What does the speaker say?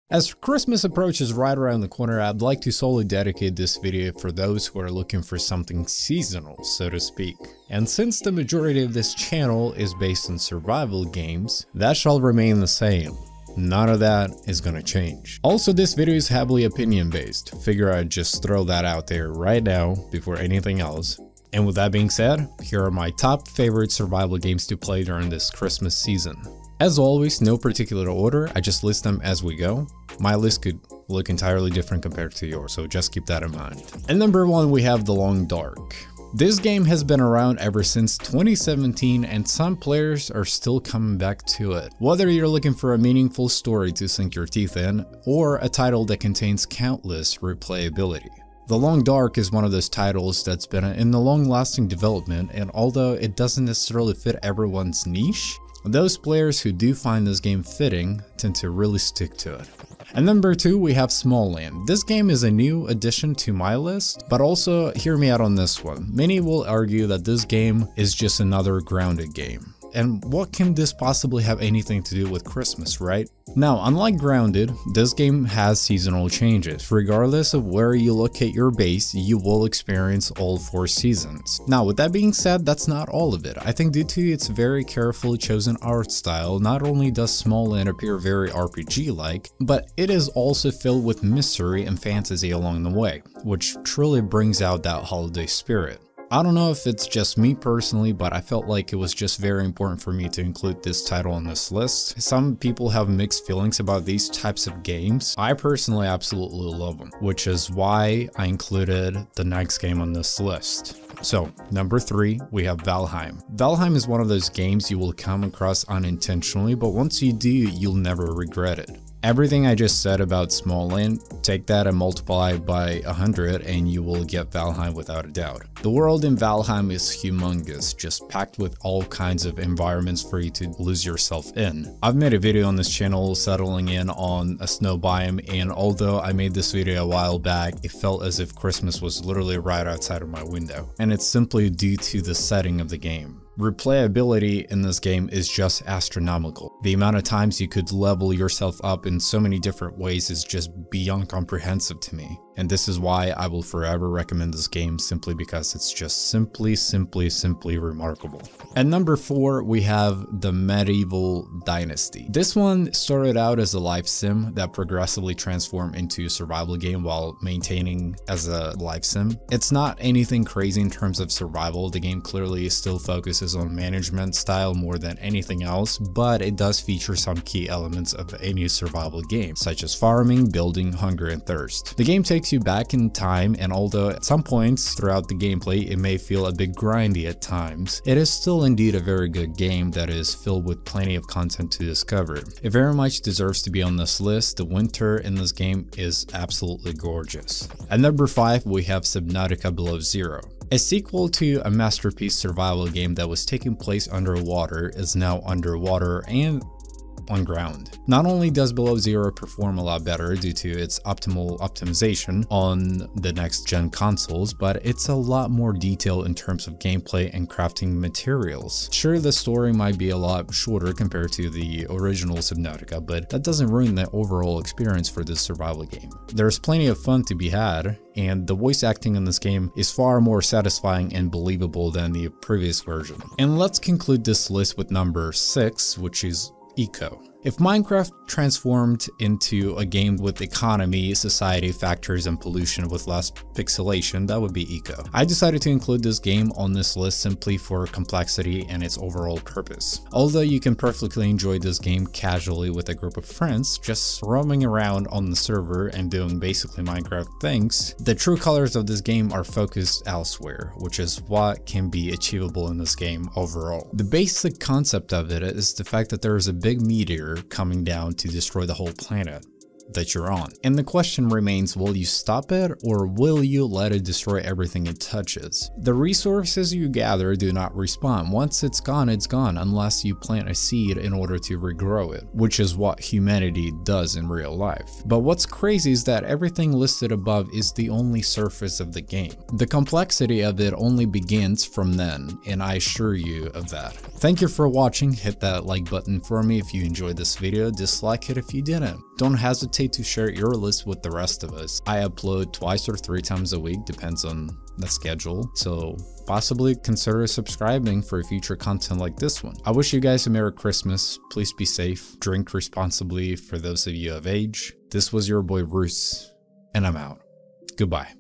As Christmas approaches right around the corner, I'd like to solely dedicate this video for those who are looking for something seasonal, so to speak. And since the majority of this channel is based on survival games, that shall remain the same. None of that is gonna change. Also, this video is heavily opinion based. Figure I'd just throw that out there right now before anything else. And with that being said, here are my top favorite survival games to play during this Christmas season. As always, no particular order, I just list them as we go. My list could look entirely different compared to yours, so just keep that in mind. And number one, we have The Long Dark. This game has been around ever since 2017 and some players are still coming back to it. Whether you're looking for a meaningful story to sink your teeth in, or a title that contains countless replayability. The Long Dark is one of those titles that's been in the long-lasting development, and although it doesn't necessarily fit everyone's niche, those players who do find this game fitting tend to really stick to it. And number two, we have Smalland. This game is a new addition to my list, but also hear me out on this one. Many will argue that this game is just another grounded game. And what can this possibly have anything to do with Christmas, right? Now, unlike Grounded, this game has seasonal changes. Regardless of where you locate your base, you will experience all 4 seasons. Now, with that being said, that's not all of it. I think due to its very carefully chosen art style, not only does Smalland appear very RPG-like, but it is also filled with mystery and fantasy along the way, which truly brings out that holiday spirit. I don't know if it's just me personally, but I felt like it was just very important for me to include this title on this list. Some people have mixed feelings about these types of games. I personally absolutely love them, which is why I included the next game on this list. So, number 3, we have Valheim. Valheim is one of those games you will come across unintentionally, but once you do, you'll never regret it. Everything I just said about Smalland, take that and multiply by 100 and you will get Valheim without a doubt. The world in Valheim is humongous, just packed with all kinds of environments for you to lose yourself in. I've made a video on this channel settling in on a snow biome, and although I made this video a while back, it felt as if Christmas was literally right outside of my window. And it's simply due to the setting of the game. Replayability in this game is just astronomical. The amount of times you could level yourself up in so many different ways is just beyond comprehensive to me. And this is why I will forever recommend this game, simply because it's just simply remarkable. At number 4, we have the medieval Dynasty. This one started out as a life sim that progressively transformed into a survival game while maintaining as a life sim. It's not anything crazy in terms of survival. The game clearly still focuses on management style more than anything else, but it does feature some key elements of any survival game, such as farming, building, hunger, and thirst. The game takes you back in time, and although at some points throughout the gameplay it may feel a bit grindy at times, it is still indeed a very good game that is filled with plenty of content to discover. It very much deserves to be on this list. The winter in this game is absolutely gorgeous. At number 5, we have Subnautica Below Zero. A sequel to a masterpiece survival game that was taking place underwater is now underwater and on ground. Not only does Below Zero perform a lot better due to its optimal optimization on the next gen consoles, but it's a lot more detailed in terms of gameplay and crafting materials. Sure, the story might be a lot shorter compared to the original Subnautica, but that doesn't ruin the overall experience for this survival game. There's plenty of fun to be had, and the voice acting in this game is far more satisfying and believable than the previous version. And let's conclude this list with number 6, which is Eco. If Minecraft transformed into a game with economy, society, factors, and pollution with less pixelation, that would be Eco. I decided to include this game on this list simply for complexity and its overall purpose. Although you can perfectly enjoy this game casually with a group of friends, just roaming around on the server and doing basically Minecraft things, the true colors of this game are focused elsewhere, which is what can be achievable in this game overall. The basic concept of it is the fact that there is a big meteor coming down to destroy the whole planet that you're on. And the question remains, will you stop it or will you let it destroy everything it touches? The resources you gather do not respawn. Once it's gone unless you plant a seed in order to regrow it, which is what humanity does in real life. But what's crazy is that everything listed above is the only surface of the game. The complexity of it only begins from then, and I assure you of that. Thank you for watching. Hit that like button for me if you enjoyed this video, dislike it if you didn't. Don't hesitate hesitate to share your list with the rest of us. I upload twice or 3 times a week, depends on the schedule, so possibly consider subscribing for future content like this one. I wish you guys a Merry Christmas. Please be safe, drink responsibly for those of you of age. This was your boy Roos, and I'm out. Goodbye.